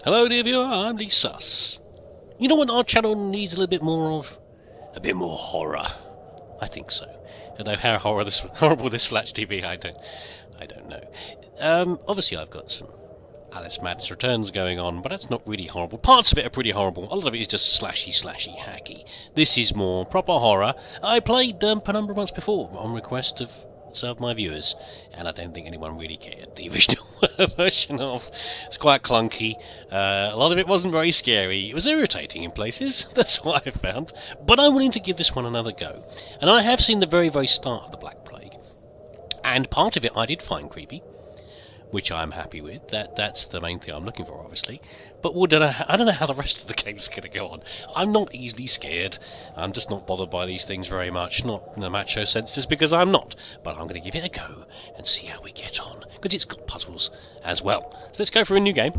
Hello dear viewer, I'm leesusss. You know what our channel needs a little bit more of? A bit more horror. I think so. Although how horrible this will actually be, I don't know. Obviously I've got some Alice Madness Returns going on, but that's not really horrible. Parts of it are pretty horrible. A lot of it is just slashy, hacky. This is more proper horror. I played Penumbra once before on request of some of my viewers, and I don't think anyone really cared. The original version of it's quite clunky. A lot of it wasn't very scary. It was irritating in places. That's what I found. But I'm willing to give this one another go. And I have seen the very, very start of the Black Plague, and part of it I did find creepy, which I'm happy with. That's the main thing I'm looking for, obviously. But I don't know how the rest of the game's going to go on. I'm not easily scared. I'm just not bothered by these things very much. Not in a macho sense, just because I'm not. But I'm going to give it a go and see how we get on. Because it's got puzzles as well. So let's go for a new game.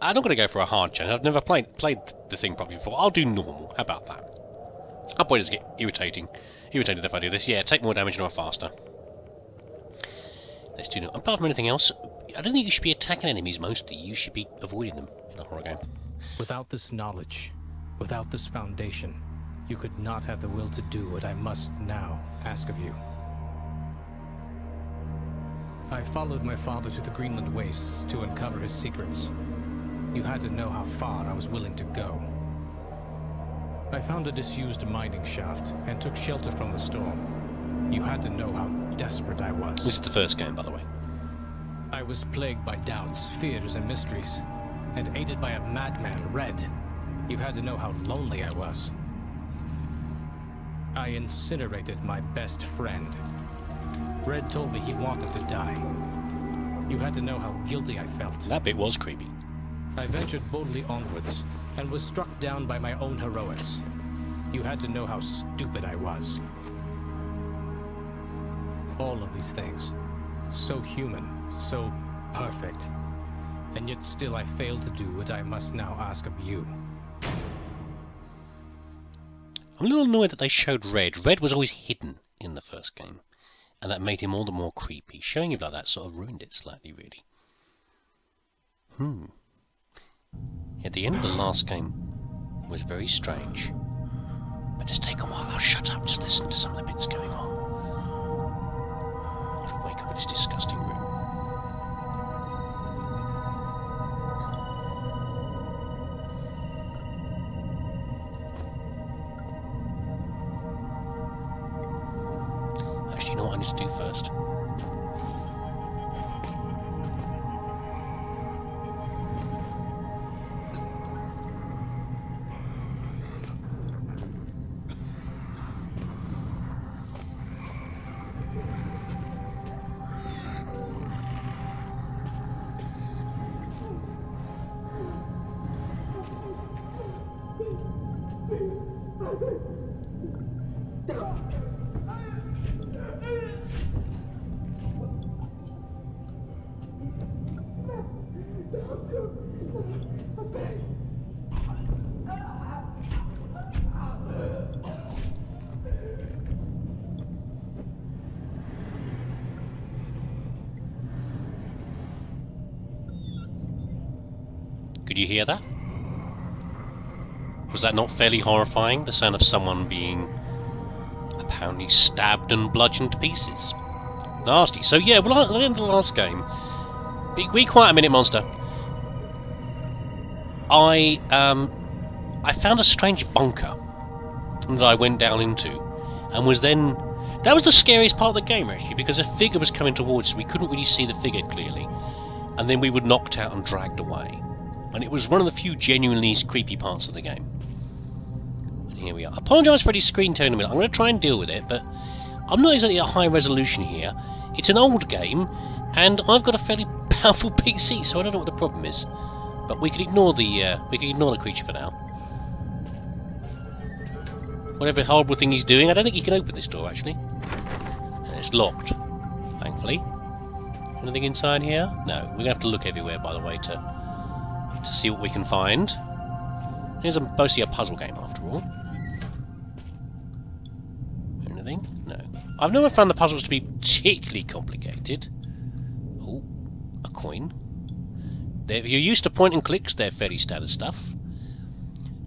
I'm not going to go for a hard challenge. I've never played the thing properly before. I'll do normal. How about that? I'll probably just get irritated if I do this. Yeah, take more damage and run faster. Let's do that. Apart from anything else, I don't think you should be attacking enemies mostly. You should be avoiding them in a horror game. Without this knowledge, without this foundation, you could not have the will to do what I must now ask of you. I followed my father to the Greenland wastes to uncover his secrets. You had to know how far I was willing to go. I found a disused mining shaft and took shelter from the storm. You had to know how desperate I was. This is the first game, by the way. I was plagued by doubts, fears, and mysteries, and aided by a madman, Red. You had to know how lonely I was. I incinerated my best friend. Red told me he wanted to die. You had to know how guilty I felt. That bit was creepy. I ventured boldly onwards, and was struck down by my own heroics. You had to know how stupid I was. All of these things. So human, so perfect. And yet still I failed to do what I must now ask of you. I'm a little annoyed that they showed Red. Red was always hidden in the first game, and that made him all the more creepy. Showing him like that sort of ruined it slightly, really. At the end of the last game was very strange. But just take a while, I'll shut up, just listen to some of the bits going on. If we wake up in this disgusting room. Actually, you know what I need to do first? Could you hear that? Was that not fairly horrifying? The sound of someone being apparently stabbed and bludgeoned to pieces. Nasty. So yeah, well, at the end of the last game, be quiet a minute, monster. I found a strange bunker that I went down into, and was then... That was the scariest part of the game, actually, because a figure was coming towards us. We couldn't really see the figure clearly, and then we were knocked out and dragged away. And it was one of the few genuinely creepy parts of the game. And here we are. I apologise for any screen tone in a minute. I'm going to try and deal with it, but I'm not exactly a high resolution here. It's an old game, and I've got a fairly powerful PC, so I don't know what the problem is. But we can ignore the creature for now. Whatever horrible thing he's doing, I don't think he can open this door actually. It's locked, thankfully. Anything inside here? No. We're gonna have to look everywhere, by the way, to see what we can find. It's mostly a puzzle game after all. Anything? No. I've never found the puzzles to be particularly complicated. Oh, a coin. If you're used to point and clicks, they're fairly standard stuff.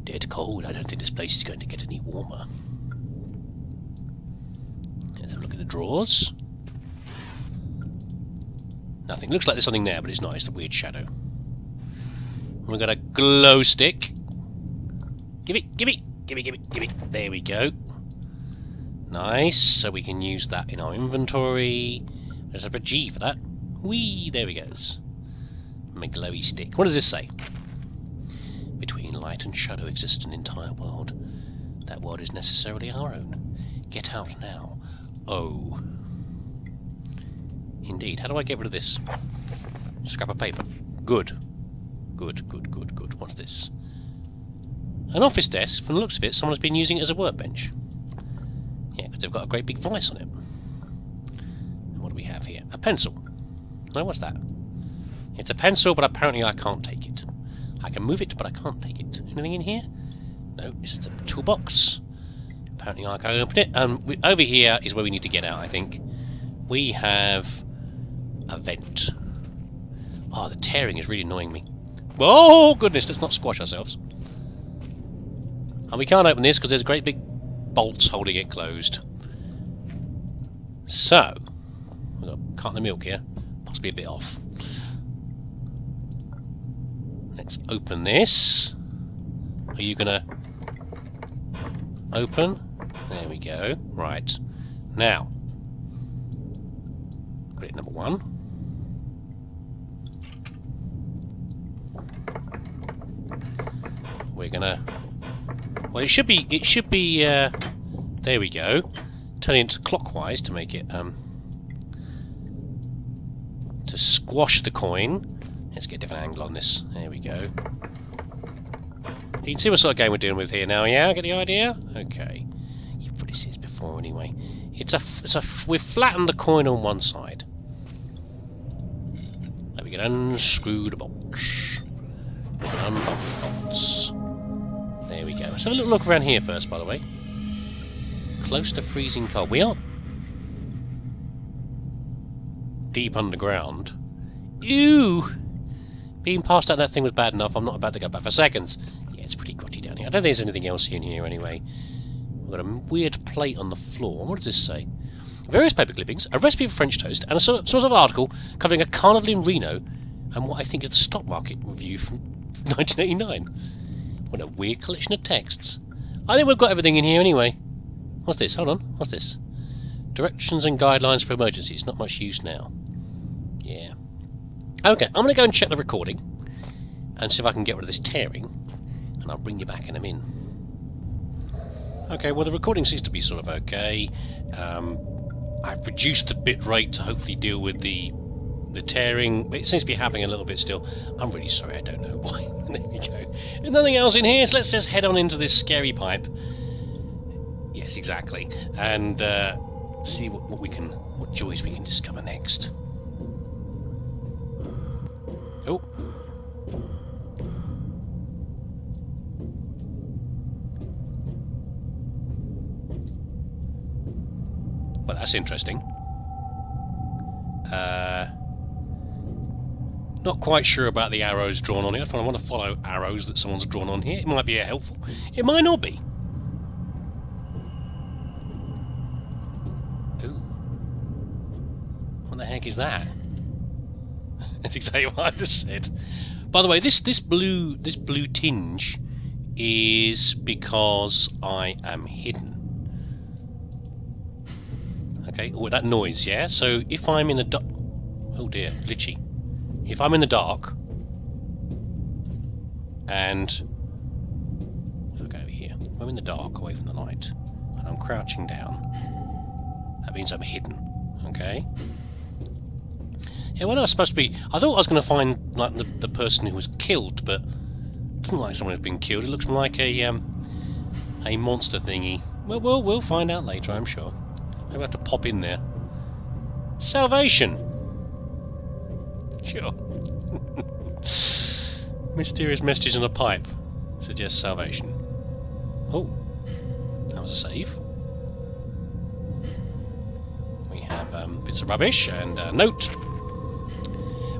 Dead cold. I don't think this place is going to get any warmer. Let's have a look at the drawers. Nothing. Looks like there's something there, but it's not. It's a weird shadow. We've got a glow stick. Give it, give it, give it, give it, give it. There we go. Nice. So we can use that in our inventory. There's a G for that. Whee! There we go. My glowy stick. What does this say? Between light and shadow exists an entire world. That world is necessarily our own. Get out now. Oh. Indeed. How do I get rid of this? Scrap of paper. Good. Good, good, good, good. What's this? An office desk. From the looks of it, someone's been using it as a workbench. Yeah, because they've got a great big vice on it. And what do we have here? A pencil. No, what's that? It's a pencil, but apparently I can't take it. I can move it, but I can't take it. Anything in here? No, this is a toolbox. Apparently I can open it. Over here is where we need to get out, I think. We have a vent. Oh, the tearing is really annoying me. Oh, goodness, let's not squash ourselves. And we can't open this because there's great big bolts holding it closed. So, we've got a carton of milk here. Possibly a bit off. Let's open this. Are you going to open? There we go. Right. Now, credit number 1. We're going to... Well, it should be... there we go. Turn it clockwise to make it... to squash the coin. Let's get a different angle on this. There we go. You can see what sort of game we're dealing with here now, yeah? Get the idea? Okay. You've probably seen this before anyway. We've flattened the coin on one side. There we go. Unscrew the bolts. Unlock the bolts. There we go. Let's have a little look around here first, by the way. Close to freezing cold. We are deep underground. Ew! Being passed out that thing was bad enough. I'm not about to go back for seconds. Yeah, it's pretty grotty down here. I don't think there's anything else in here anyway. We've got a weird plate on the floor. What does this say? Various paper clippings, a recipe for French toast, and a sort of article covering a carnival in Reno and what I think is the stock market review from 1989. What a weird collection of texts. I think we've got everything in here anyway. What's this? Hold on. What's this? Directions and guidelines for emergencies. Not much use now. Yeah. Okay, I'm going to go and check the recording and see if I can get rid of this tearing, and I'll bring you back in a min. Okay, well the recording seems to be sort of okay. I've reduced the bit rate to hopefully deal with the tearing, but it seems to be happening a little bit still. I'm really sorry, I don't know why. There we go. There's nothing else in here, so let's just head on into this scary pipe. Yes, exactly. And see what joys we can discover next. Oh. Well, that's interesting. Not quite sure about the arrows drawn on it. If I want to follow arrows that someone's drawn on here, it might be helpful. It might not be. Ooh. What the heck is that? That's exactly what I just said. By the way, this blue tinge is because I am hidden. Okay, oh, that noise, yeah? So if I'm in the dark... Oh dear, glitchy. If I'm in the dark... And... I'll go over here. If I'm in the dark, away from the light, and I'm crouching down, that means I'm hidden. Okay? Yeah, well, I was supposed to be... I thought I was going to find, like, the person who was killed, but... It doesn't look like someone who's been killed. It looks like a monster thingy. Well, we'll find out later, I'm sure. Maybe I have to pop in there. Salvation! Sure. Mysterious messages in a pipe suggest salvation. Oh, that was a save. We have bits of rubbish and a note.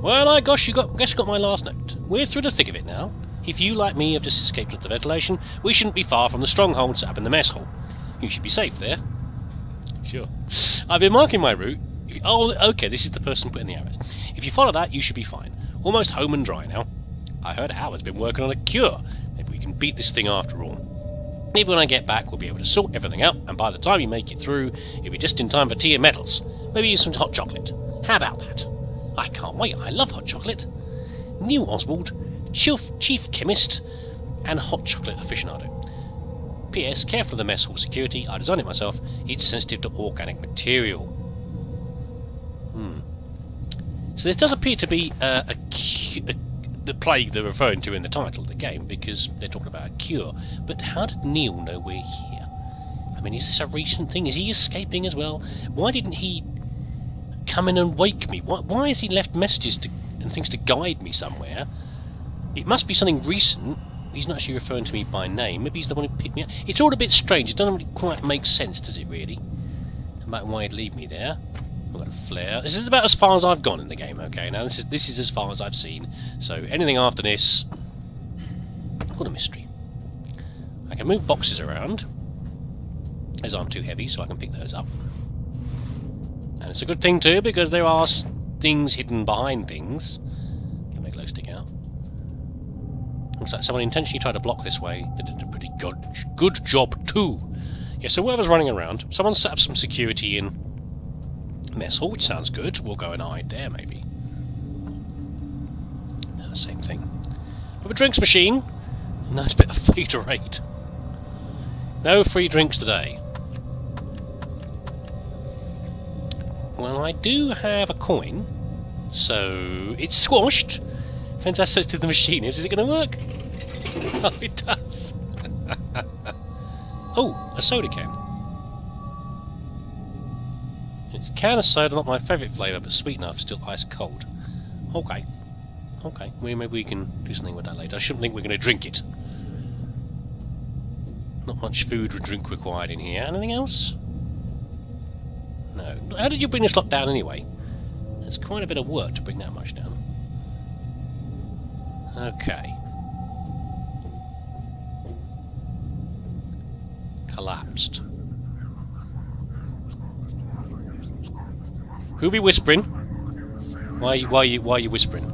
Well, I guess you got my last note. We're through the thick of it now. If you, like me, have just escaped with the ventilation, we shouldn't be far from the stronghold set up in the mess hall. You should be safe there. Sure. I've been marking my route. Oh, okay, this is the person putting the arrows. If you follow that, you should be fine. Almost home and dry now. I heard Howard's been working on a cure. Maybe we can beat this thing after all. Maybe when I get back, we'll be able to sort everything out, and by the time you make it through, you'll be just in time for tea and metals. Maybe some hot chocolate. How about that? I can't wait. I love hot chocolate. Neil Oswald, Chief Chemist, and hot chocolate aficionado. P.S. Careful of the mess hall security. I designed it myself. It's sensitive to organic material. So this does appear to be the plague they're referring to in the title of the game, because they're talking about a cure. But how did Neil know we're here? I mean, is this a recent thing? Is he escaping as well? Why didn't he come in and wake me? Why has he left messages and things to guide me somewhere? It must be something recent. He's not actually referring to me by name. Maybe he's the one who picked me up. It's all a bit strange. It doesn't really quite make sense, does it really? About why he'd leave me there. I've got a flare. This is about as far as I've gone in the game, okay? Now, this is as far as I've seen. So, anything after this... I've got a mystery. I can move boxes around. Those aren't too heavy, so I can pick those up. And it's a good thing, too, because there are things hidden behind things. Can make those stick out. Looks like someone intentionally tried to block this way. They did a pretty good job, too. Yeah, so whoever's running around, someone set up some security in mess hall, which sounds good. We'll go and hide there, maybe. Same thing. With a drinks machine. Nice bit of Faderade. No free drinks today. Well, I do have a coin, so it's squashed. Depends how sensitive the machine is. Is it going to work? Oh, it does. Oh, a soda can. It's a can of soda, not my favourite flavour, but sweet enough, still ice cold. Okay. Okay, well, maybe we can do something with that later. I shouldn't think we're going to drink it. Not much food or drink required in here. Anything else? No. How did you bring this lot down anyway? It's quite a bit of work to bring that much down. Okay. Collapsed. Who be whispering? Why are you whispering?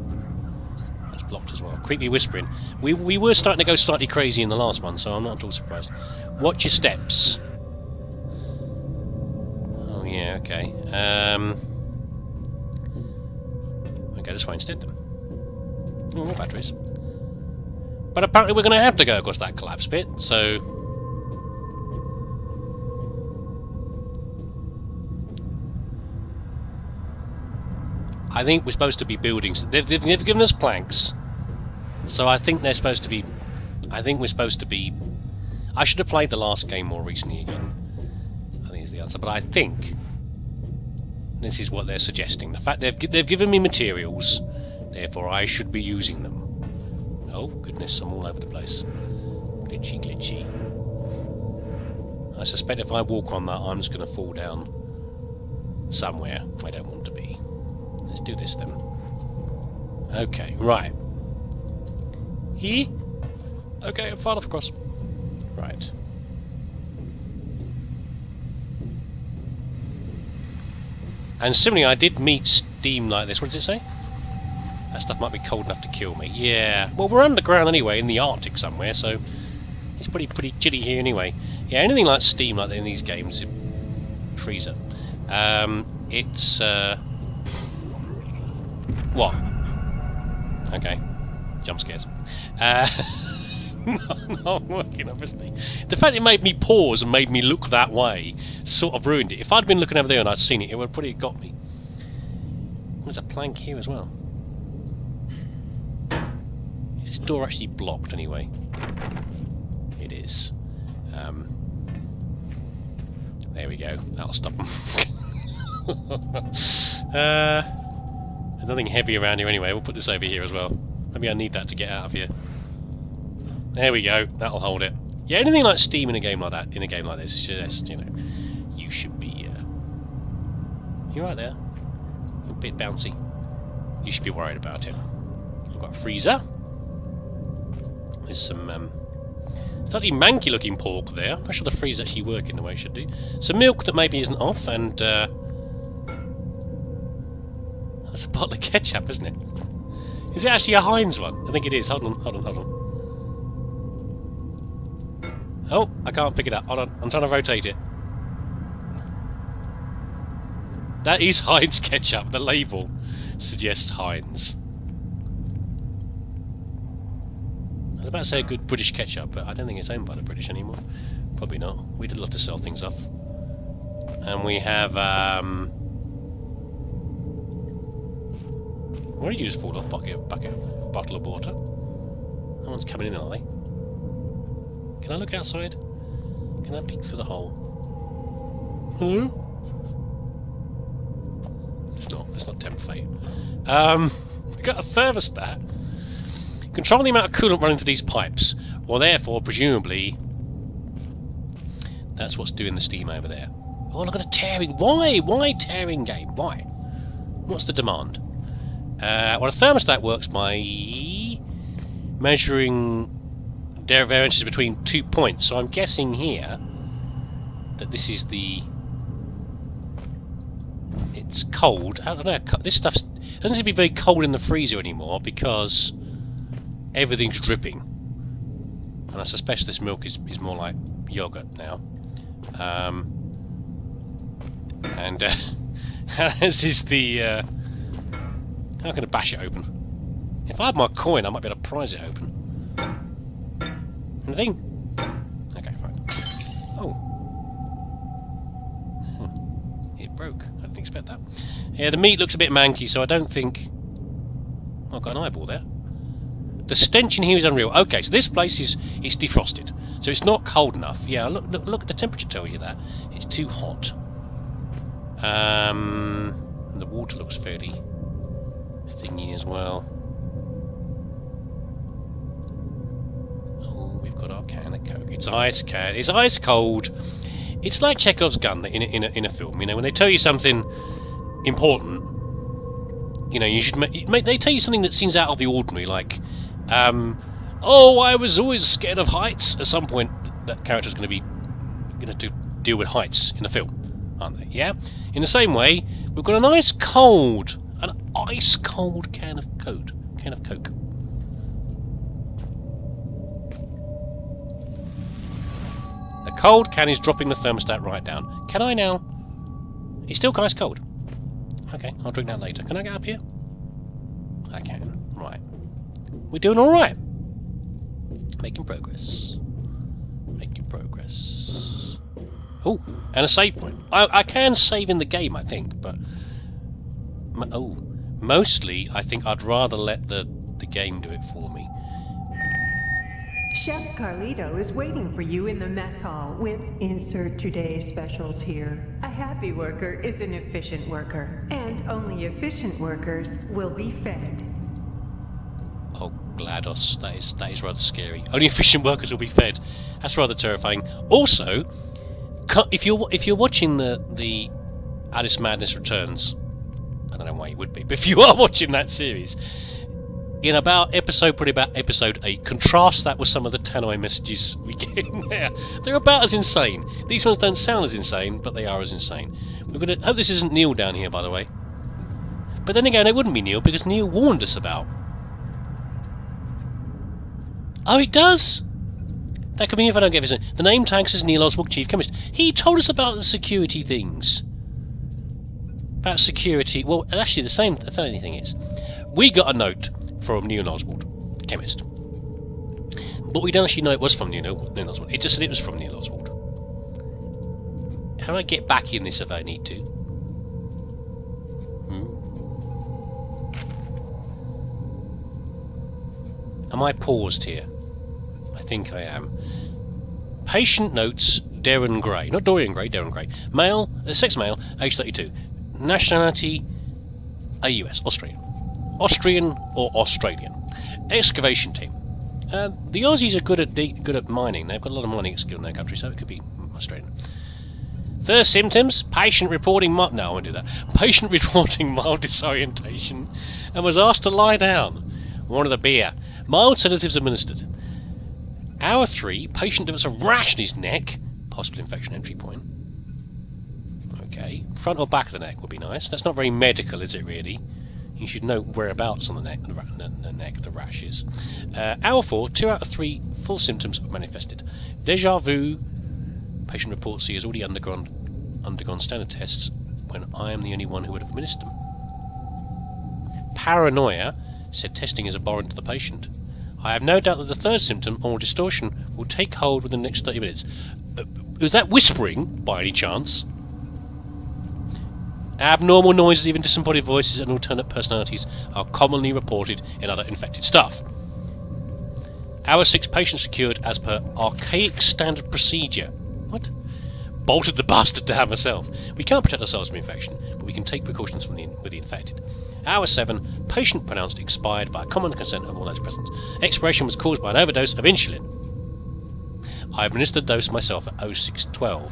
That's blocked as well. Creepy whispering. We were starting to go slightly crazy in the last one, so I'm not at all surprised. Watch your steps. Oh yeah, okay. Okay, this way instead then. Oh, more batteries. But apparently we're going to have to go across that collapse bit, so... I think we're supposed to be building... They've given us planks, so I think they're supposed to be... I think we're supposed to be... I should have played the last game more recently again. I think is the answer, but I think this is what they're suggesting. The fact they've given me materials, therefore I should be using them. Oh, goodness, I'm all over the place. Glitchy, glitchy. I suspect if I walk on that, I'm just going to fall down somewhere I don't want to be. Let's do this then. Okay, right. Okay, I'm far enough across. Right. And similarly, I did meet steam like this. What does it say? That stuff might be cold enough to kill me. Yeah. Well, we're underground anyway, in the Arctic somewhere, so it's pretty chilly here anyway. Yeah, anything like steam like that in these games, freezer. It's what? Okay. Jump scares. No, I'm working, obviously. The fact it made me pause and made me look that way sort of ruined it. If I'd been looking over there and I'd seen it, it would have probably got me. There's a plank here as well. Is this door actually blocked anyway? It is. There we go. That'll stop them. There's nothing heavy around here anyway. We'll put this over here as well. Maybe I need that to get out of here. There we go. That'll hold it. Yeah, anything like steam in a game like that, in a game like this, just, you know, you should be. You're right there. A bit bouncy. you should be worried about it. We've got a freezer. There's some slightly manky looking pork there. I'm not sure the freezer's actually working the way it should do. Some milk that maybe isn't off, and that's a bottle of ketchup, isn't it? Is it actually a Heinz one? I think it is. Hold on. Oh, I can't pick it up. Hold on, I'm trying to rotate it. That is Heinz ketchup. The label suggests Heinz. I was about to say a good British ketchup, but I don't think it's owned by the British anymore. Probably not. We did love to sell things off. And we have, what do you just fall off? Bottle of water. No one's coming in, are they? Can I look outside? Can I peek through the hole? Hello? Let's not tempt fate. We got a thermostat. Control the amount of coolant running through these pipes. Well, therefore, presumably, that's what's doing the steam over there. Oh, look at the tearing. Why? Why tearing game? Why? What's the demand? Well, a thermostat works by measuring variances between 2 points. So I'm guessing here that this is the... It's cold. I don't know. This stuff doesn't seem to be very cold in the freezer anymore because everything's dripping. And I suspect this milk is more like yogurt now. And this is the... how can I bash it open? If I had my coin, I might be able to prise it open. Anything? Okay, fine. Oh. It broke. I didn't expect that. Yeah, the meat looks a bit manky, so I don't think... Oh, I've got an eyeball there. The stench in here is unreal. Okay, so this place is defrosted. So it's not cold enough. Yeah, look, the temperature tells you that. It's too hot. The water looks fairly thingy as well. Oh, we've got our can of Coke. It's ice cold. It's like Chekhov's gun in a film. You know, when they tell you something important, you know, you should they tell you something that seems out of the ordinary, like, oh, I was always scared of heights. At some point, that character's going to deal with heights in a film, aren't they? Yeah. In the same way, we've got an ice cold can of Coke. The cold can is dropping the thermostat right down. Can I now? It's still ice cold. Okay, I'll drink that later. Can I get up here? I can. Right. We're doing all right. Making progress. Oh, and a save point. I can save in the game, I think, but mostly I think I'd rather let the game do it for me. Chef Carlito is waiting for you in the mess hall with insert today's specials here. A happy worker is an efficient worker, and only efficient workers will be fed. Oh, GLaDOS, that is rather scary. Only efficient workers will be fed. That's rather terrifying. Also, if you're watching the Alice Madness Returns, I don't know why you would be, but if you are watching that series, in probably about episode 8, contrast that with some of the Tannoy messages we get in there. They're about as insane. These ones don't sound as insane, but they are as insane. We're gonna hope this isn't Neil down here, by the way. But then again, it wouldn't be Neil, because Neil warned us about... Oh, it does? That could be if I don't get this. The name tag says Neil Oswald, Chief Chemist. He told us about the security things. About security... Well, actually, the same thing is... We got a note from Neil Oswald, chemist. But we don't actually know it was from Neil Oswald. It just said it was from Neil Oswald. How do I get back in this if I need to? Am I paused here? I think I am. Patient notes, Darren Gray. Not Dorian Gray, Darren Gray. Male, sex male, age 32. Nationality, US, Australian. Austrian or Australian. Excavation team. The Aussies are good at mining. They've got a lot of mining skill in their country, so it could be Australian. First symptoms, patient reporting mild... No, I won't do that. Patient reporting mild disorientation and was asked to lie down. One of the beer. Mild sedatives administered. Hour 3, patient develops a rash in his neck. Possible infection entry point. Okay. Front or back of the neck would be nice. That's not very medical, is it really? You should know whereabouts on the neck the rash is. Hour 4, 2 out of 3 full symptoms manifested. Deja vu. Patient reports he has already undergone standard tests when I am the only one who would have administered them. Paranoia said testing is abhorrent to the patient. I have no doubt that the third symptom, oral distortion, will take hold within the next 30 minutes. Was that whispering, by any chance? Abnormal noises, even disembodied voices and alternate personalities are commonly reported in other infected staff. Hour 6, patient secured as per archaic standard procedure. What? Bolted the bastard down myself. We can't protect ourselves from infection, but we can take precautions with the infected. Hour 7, patient pronounced expired by common consent of all those present. Expiration was caused by an overdose of insulin. I administered the dose myself at 06:12.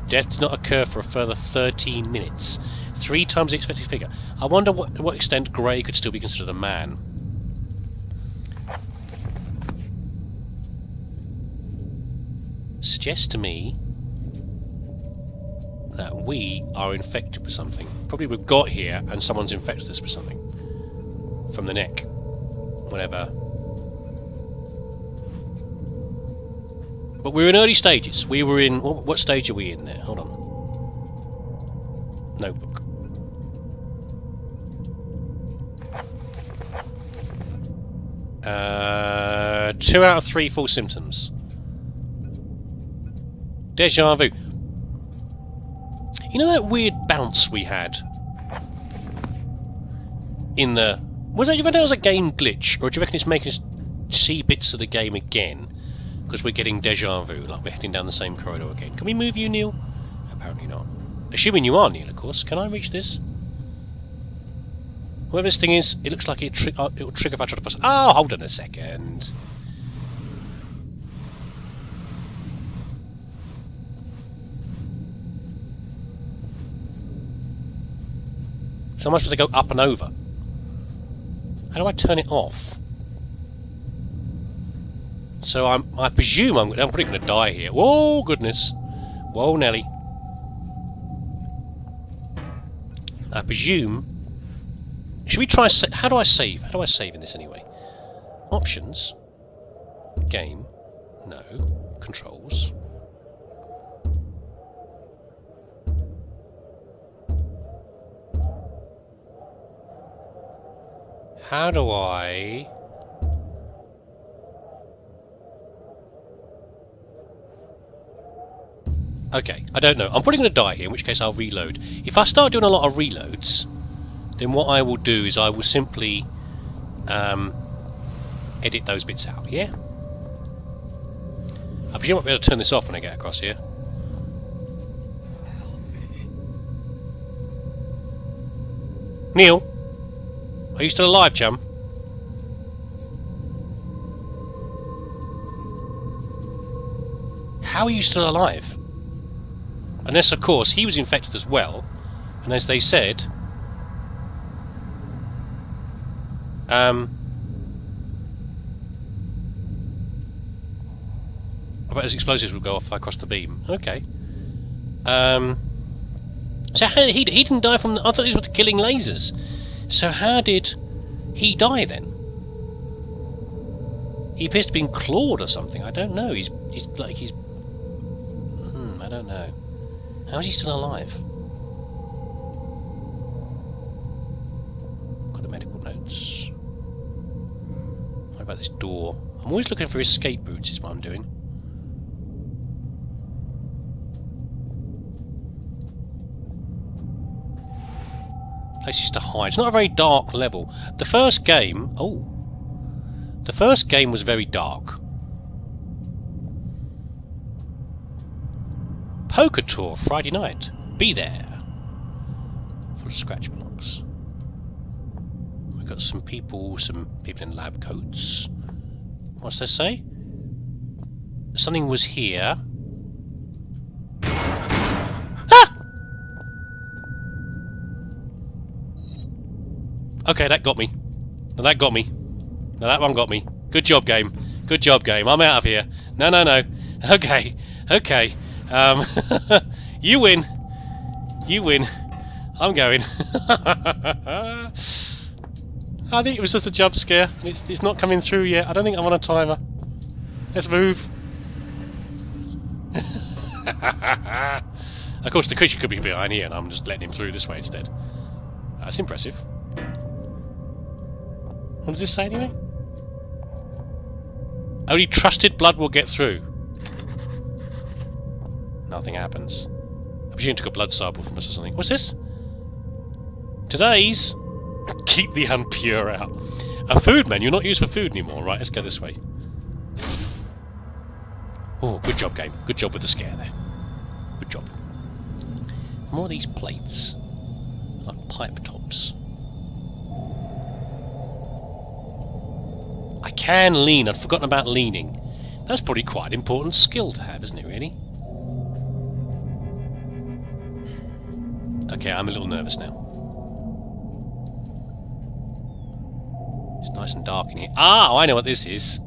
Death did not occur for a further 13 minutes. 3 times the expected figure. I wonder to what extent Gray could still be considered a man. Suggests to me that we are infected with something. Probably we've got here and someone's infected us with something. From the neck. Whatever. But we're in early stages. We were in... What stage are we in there? Hold on. Notebook. Two out of 3 full symptoms. Deja vu. You know that weird bounce we had? In the... Do you reckon that was a game glitch? Or do you reckon it's making us see bits of the game again? Because we're getting deja vu, like we're heading down the same corridor again. Can we move you, Neil? Apparently not. Assuming you are Neil, of course. Can I reach this? Whatever this thing is, it looks like it will trigger if I try to press... Oh, hold on a second. So am I supposed to go up and over? How do I turn it off? So I presume I'm probably going to die here. Whoa, goodness. Whoa, Nelly. I presume... Should we try... How do I save? How do I save in this anyway? Options. Game. No. Controls. How do I... Okay, I don't know. I'm probably going to die here, in which case I'll reload. If I start doing a lot of reloads, then what I will do is I will simply edit those bits out, yeah? I presume I'll be able to turn this off when I get across here. Neil? Are you still alive, chum? How are you still alive? Unless, of course, he was infected as well, and as they said... I bet those explosives will go off across the beam. Okay. So he didn't die from... I thought these were killing lasers. So how did he die then? He appears to be been clawed or something. I don't know. He's I don't know. How is he still alive? Got the medical notes. What about this door? I'm always looking for escape routes is what I'm doing. Places to hide. It's not a very dark level. The first game... Oh. The first game was very dark. Poker tour, Friday night. Be there. Full of scratch blocks. We've got some people in lab coats. What's that say? Something was here. Ah! Okay, that got me. No, that got me. No, that one got me. Good job, game. Good job, game. I'm out of here. No, no, no. Okay. Okay. You win. You win. I'm going. I think it was just a jump scare. It's not coming through yet. I don't think I'm on a timer. Let's move. Of course, the creature could be behind here, and I'm just letting him through this way instead. That's impressive. What does this say anyway? Only trusted blood will get through. Nothing happens. I presume you took a blood sample from us or something. What's this? Today's keep the unpure out. A food menu, not used for food anymore. Right, let's go this way. Oh, good job, game. Good job with the scare there. Good job. More of these plates. Like pipe tops. I can lean. I'd forgotten about leaning. That's probably quite an important skill to have, isn't it, really? Okay, I'm a little nervous now. It's nice and dark in here. Ah, I know what this is.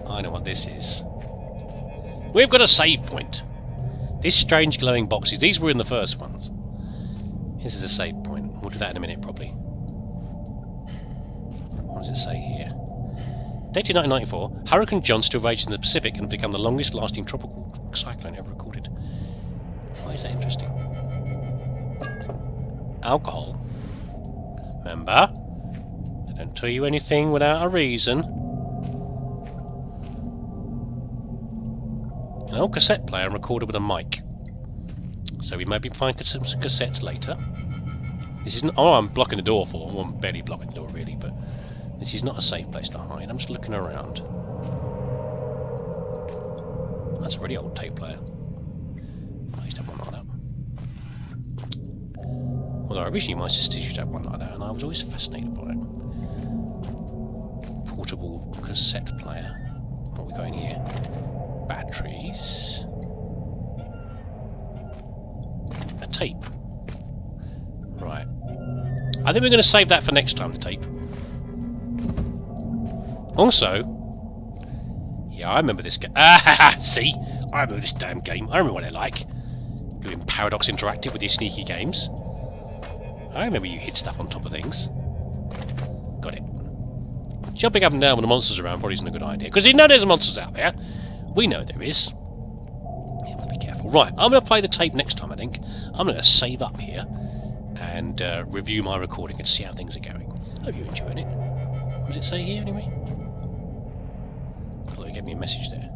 I know what this is. We've got a save point. These strange glowing boxes. These were in the first ones. This is a save point. We'll do that in a minute, probably. What does it say here? Dated 1994, Hurricane John still raged in the Pacific and become the longest-lasting tropical cyclone ever recorded. Why is that interesting? Alcohol. Remember? They don't tell you anything without a reason. An old cassette player and recorder with a mic. So we maybe find some cassettes later. This isn't. Oh, I'm blocking the door for. Well, I'm barely blocking the door really, but this is not a safe place to hide. I'm just looking around. That's a really old tape player. I used to have one like that. Although originally my sister used to have one like that, and I was always fascinated by it. Portable cassette player. What we got in here? Batteries. A tape. Right. I think we're going to save that for next time, the tape. Also, yeah, I remember this game. Ah, see? I remember this damn game. I remember what they're like. Doing Paradox Interactive with your sneaky games. I remember you hid stuff on top of things. Got it. Jumping up and down when the monsters are around probably isn't a good idea. Because you know there's monsters out there. We know there is. Yeah, we'll be careful. Right, I'm going to play the tape next time, I think. I'm going to save up here and review my recording and see how things are going. Hope you're enjoying it. What does it say here, anyway? I thought it gave me a message there.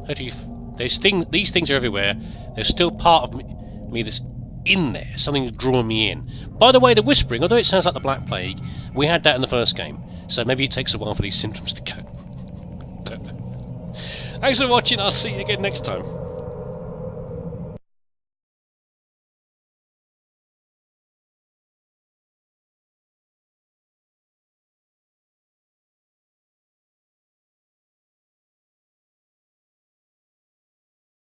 How do you... These things are everywhere. There's still part of me that's in there. Something's drawing me in. By the way, the whispering, although it sounds like the Black Plague, we had that in the first game. So maybe it takes a while for these symptoms to go. Thanks for watching. I'll see you again next time.